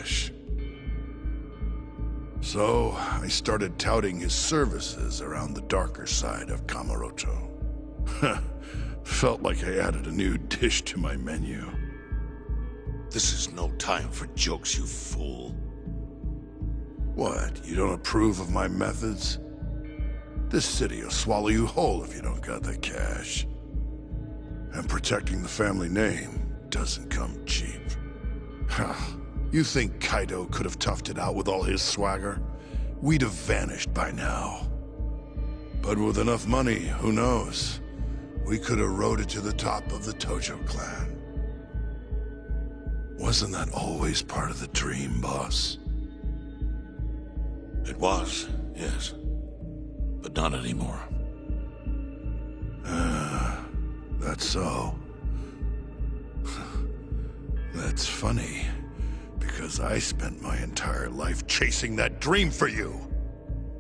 cash. So, I started touting his services around the darker side of Kamurocho. Felt like I added a new dish to my menu. This is no time for jokes, you fool. What, you don't approve of my methods? This city will swallow you whole if you don't got the cash. And protecting the family name doesn't come cheap. You think Kaido could have toughed it out with all his swagger? We'd have vanished by now. But with enough money, who knows? We could have rode it to the top of the Tojo clan. Wasn't that always part of the dream, boss? It was, yes. But not anymore. That's so. That's funny, because I spent my entire life chasing that dream for you.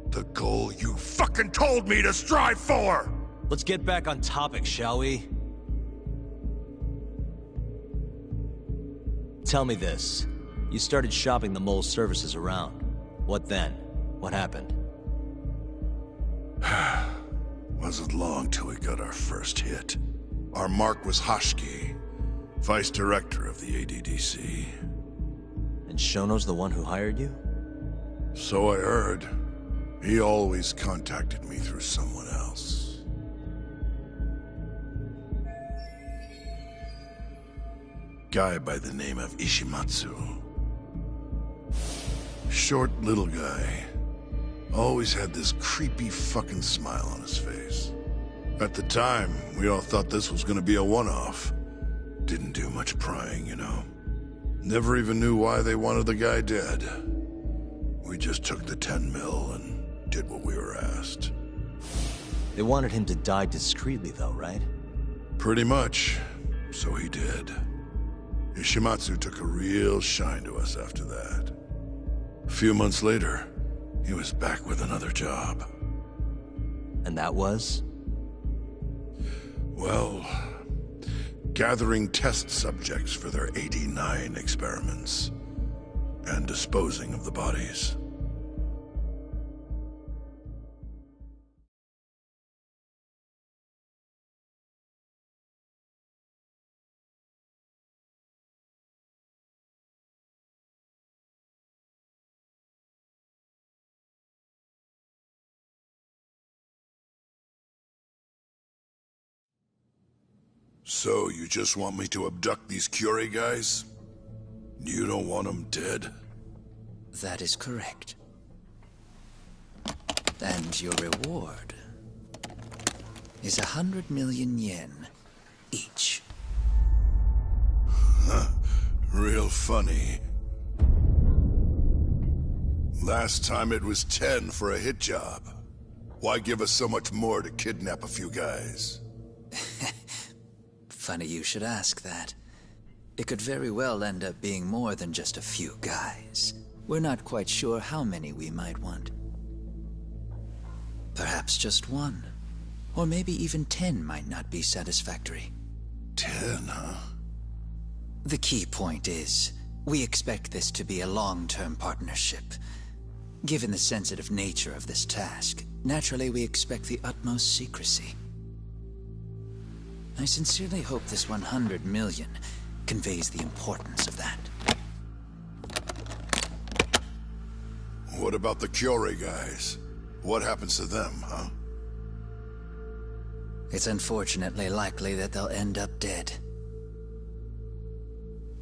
The goal you fucking told me to strive for! Let's get back on topic, shall we? Tell me this. You started shopping the mole's services around. What then? What happened? Wasn't long till we got our first hit. Our mark was Hashiki, vice director of the ADDC. And Shono's the one who hired you? So I heard. He always contacted me through someone else. Guy by the name of Ishimatsu. Short little guy. Always had this creepy fucking smile on his face. At the time, we all thought this was gonna be a one-off. Didn't do much prying, you know. Never even knew why they wanted the guy dead. We just took the 10 mil and did what we were asked. They wanted him to die discreetly though, right? Pretty much. So he did. Ishimatsu took a real shine to us after that. A few months later, he was back with another job. And that was? Well, gathering test subjects for their 89 experiments. And disposing of the bodies. So, you just want me to abduct these Curie guys? You don't want them dead? That is correct. And your reward is 100 million yen each. Real funny. Last time it was 10 for a hit job. Why give us so much more to kidnap a few guys? Funny you should ask that. It could very well end up being more than just a few guys. We're not quite sure how many we might want. Perhaps just one. Or maybe even 10 might not be satisfactory. 10, huh? The key point is, we expect this to be a long-term partnership. Given the sensitive nature of this task, naturally we expect the utmost secrecy. I sincerely hope this 100 million conveys the importance of that. What about the Curie guys? What happens to them, huh? It's unfortunately likely that they'll end up dead.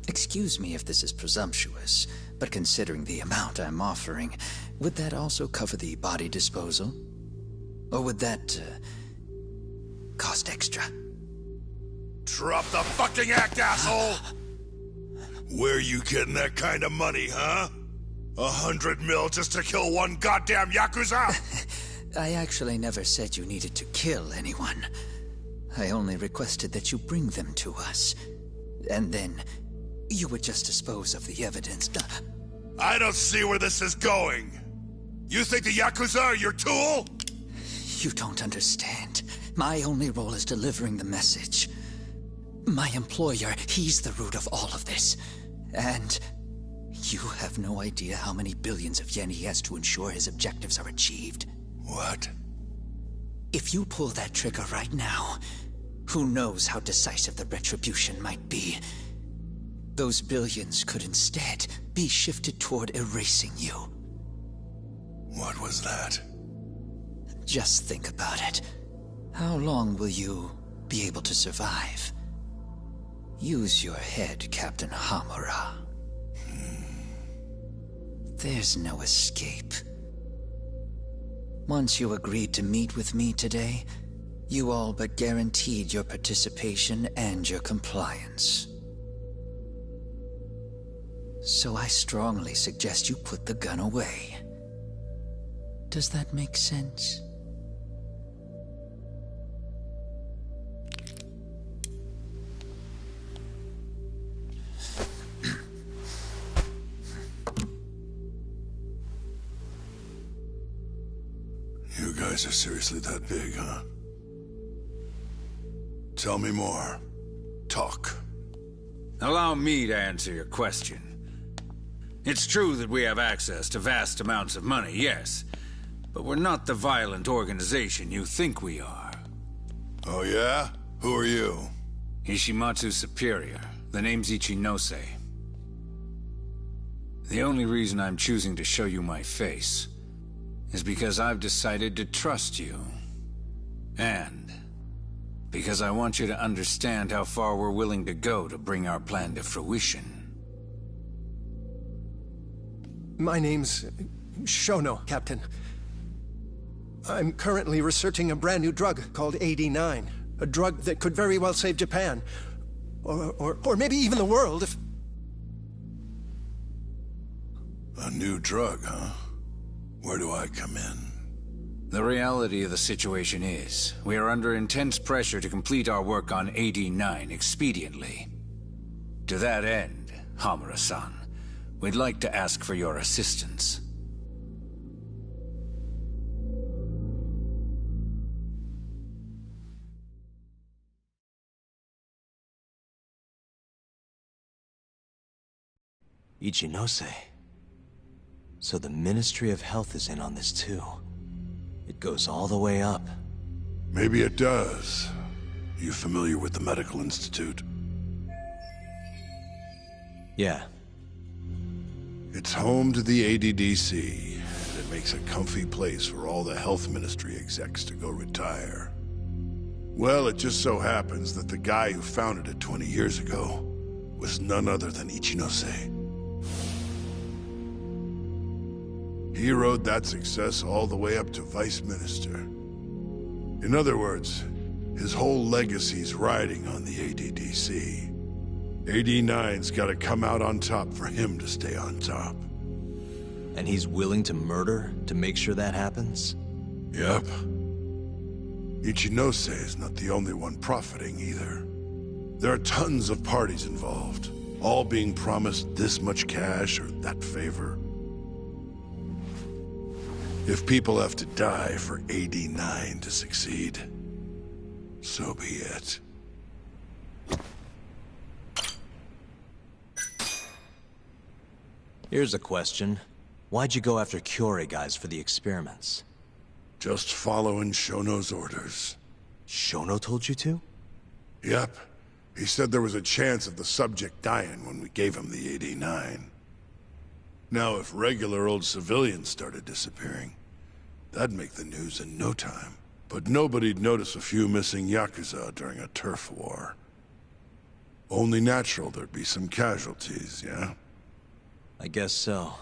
Excuse me if this is presumptuous, but considering the amount I'm offering, would that also cover the body disposal? Or would that, cost extra? Drop the fucking act, asshole! Where you getting that kind of money, huh? 100 mil just to kill one goddamn Yakuza? I actually never said you needed to kill anyone. I only requested that you bring them to us. And then, you would just dispose of the evidence. I don't see where this is going. You think the Yakuza are your tool? You don't understand. My only role is delivering the message. My employer, he's the root of all of this. And You have no idea how many billions of yen he has to ensure his objectives are achieved. What? If you pull that trigger right now, who knows how decisive the retribution might be. Those billions could instead be shifted toward erasing you. What was that? Just think about it. How long will you be able to survive? Use your head, Captain Hamura. There's no escape. Once you agreed to meet with me today, you all but guaranteed your participation and your compliance. So I strongly suggest you put the gun away. Does that make sense? You guys are seriously that big, huh? Tell me more. Talk. Allow me to answer your question. It's true that we have access to vast amounts of money, yes. But we're not the violent organization you think we are. Oh yeah? Who are you? Ishimatsu's superior. The name's Ichinose. The only reason I'm choosing to show you my face is because I've decided to trust you. And because I want you to understand how far we're willing to go to bring our plan to fruition. My name's Shono, Captain. I'm currently researching a brand new drug called AD9. A drug that could very well save Japan. Or maybe even the world if... A new drug, huh? Where do I come in? The reality of the situation is, we are under intense pressure to complete our work on AD9 expediently. To that end, Hamura-san, we'd like to ask for your assistance. Ichinose. So the Ministry of Health is in on this too. It goes all the way up. Maybe it does. You familiar with the Medical Institute? Yeah. It's home to the ADDC, and it makes a comfy place for all the Health Ministry execs to go retire. Well, it just so happens that the guy who founded it 20 years ago was none other than Ichinose. He rode that success all the way up to Vice Minister. In other words, his whole legacy's riding on the ADDC. AD9's gotta come out on top for him to stay on top. And he's willing to murder to make sure that happens? Yep. Ichinose is not the only one profiting either. There are tons of parties involved, all being promised this much cash or that favor. If people have to die for AD9 to succeed, so be it. Here's a question. Why'd you go after Kyorei guys for the experiments? Just following Shono's orders. Shono told you to? Yep. He said there was a chance of the subject dying when we gave him the AD9. Now, if regular old civilians started disappearing, that'd make the news in no time. But nobody'd notice a few missing Yakuza during a turf war. Only natural there'd be some casualties, yeah? I guess so.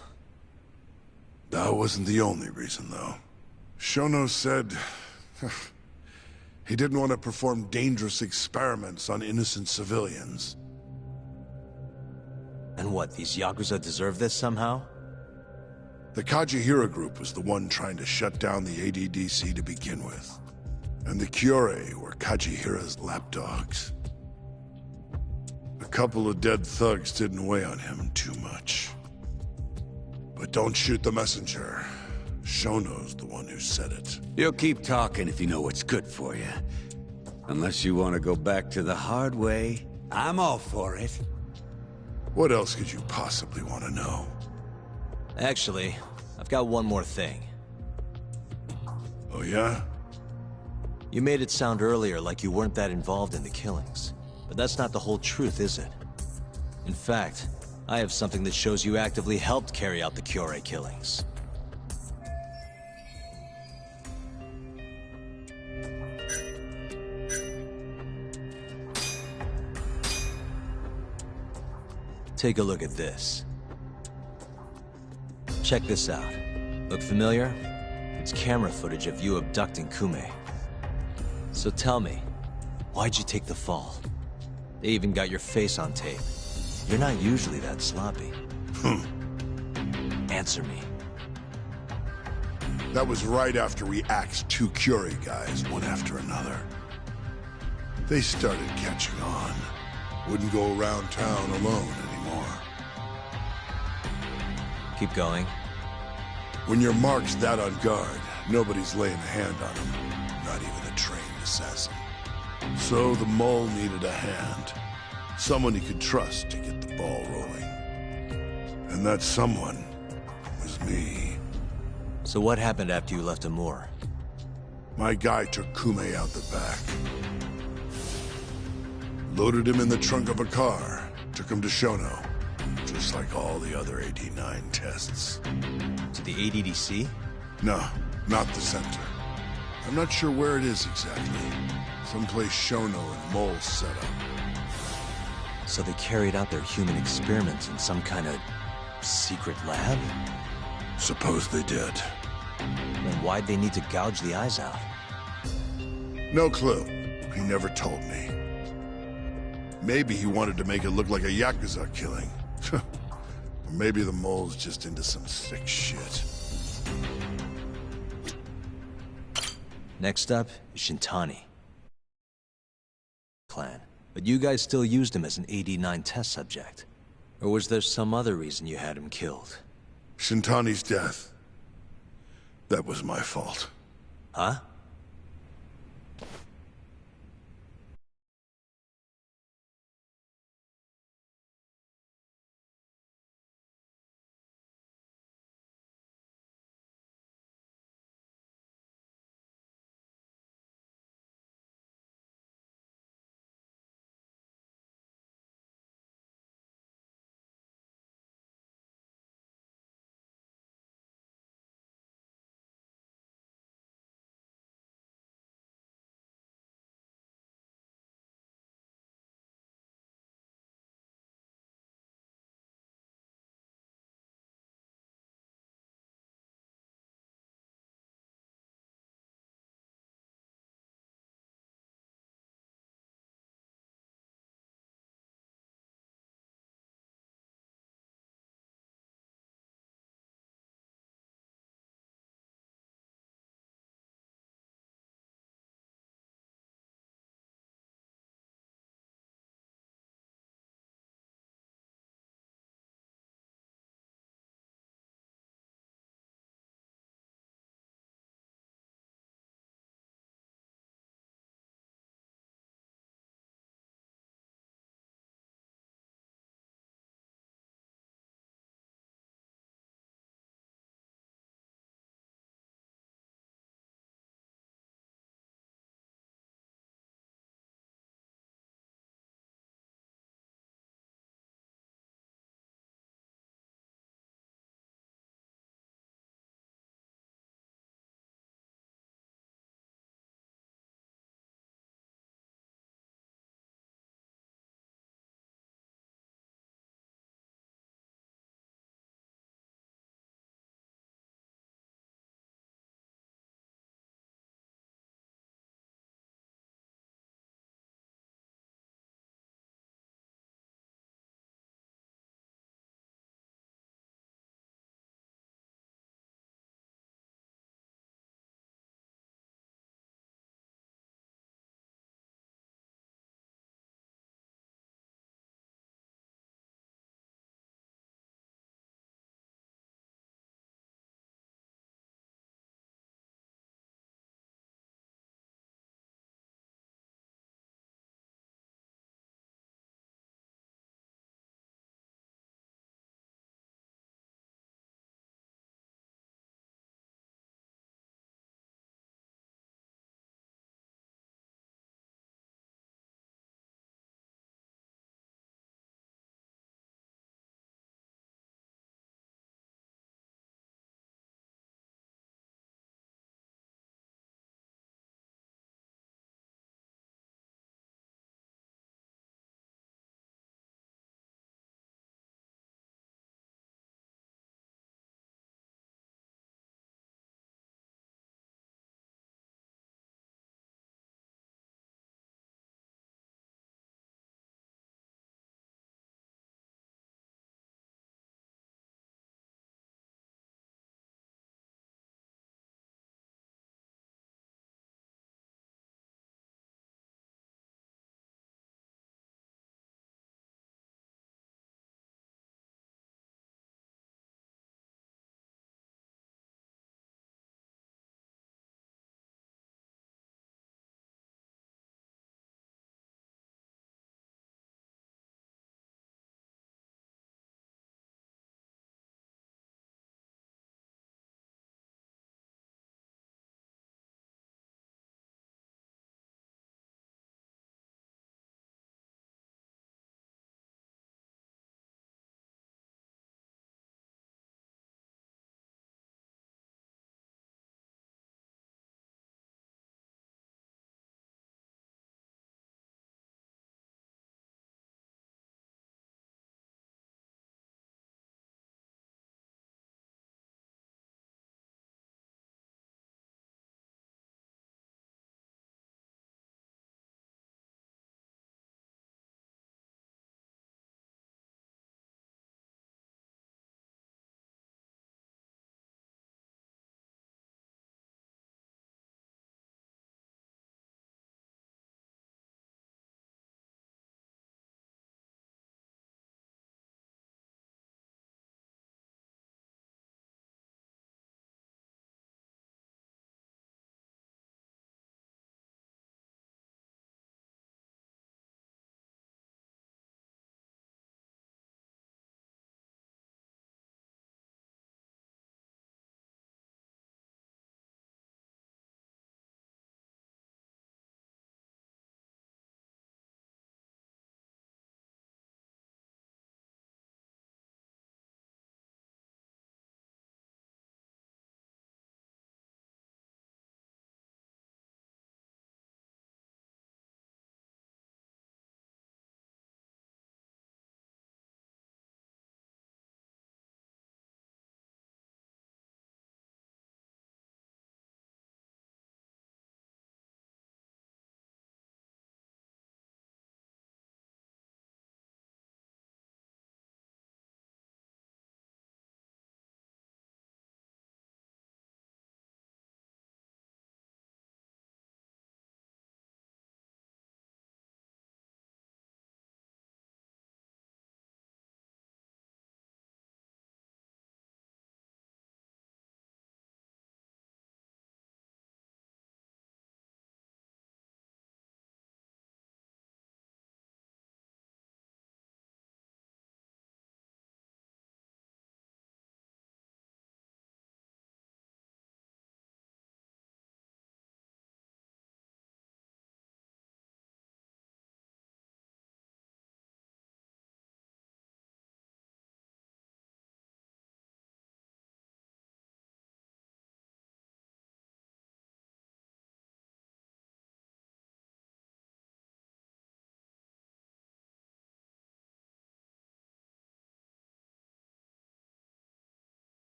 That wasn't the only reason, though. Shono said... he didn't want to perform dangerous experiments on innocent civilians. And what, these Yakuza deserve this somehow? The Kajihira group was the one trying to shut down the ADDC to begin with. And the Kyorei were Kajihira's lapdogs. A couple of dead thugs didn't weigh on him too much. But don't shoot the messenger. Shono's the one who said it. You'll keep talking if you know what's good for you. Unless you want to go back to the hard way, I'm all for it. What else could you possibly want to know? Actually, I've got one more thing. Oh yeah? You made it sound earlier like you weren't that involved in the killings. But that's not the whole truth, is it? In fact, I have something that shows you actively helped carry out the Cure killings. Take a look at this. Check this out. Look familiar? It's camera footage of you abducting Kume. So tell me, why'd you take the fall? They even got your face on tape. You're not usually that sloppy. Answer me. That was right after we axed 2 Curie guys, one after another. They started catching on. Wouldn't go around town alone anymore. Keep going. When your mark's that on guard, nobody's laying a hand on them. Not even a trained assassin. So the mole needed a hand. Someone he could trust to get the ball rolling. And that someone was me. So what happened after you left Amur? My guy took Kume out the back. Loaded him in the trunk of a car. Took him to Shono. Just like all the other AD9 tests. To the ADDC? No, not the center. I'm not sure where it is exactly. Someplace Shono and Mole set up. So they carried out their human experiments in some kind of secret lab? Suppose they did. Then why'd they need to gouge the eyes out? No clue. He never told me. Maybe he wanted to make it look like a Yakuza killing. Or maybe the mole's just into some sick shit. Next up is Shintani clan. But you guys still used him as an AD9 test subject. Or was there some other reason you had him killed? Shintani's death. That was my fault. Huh?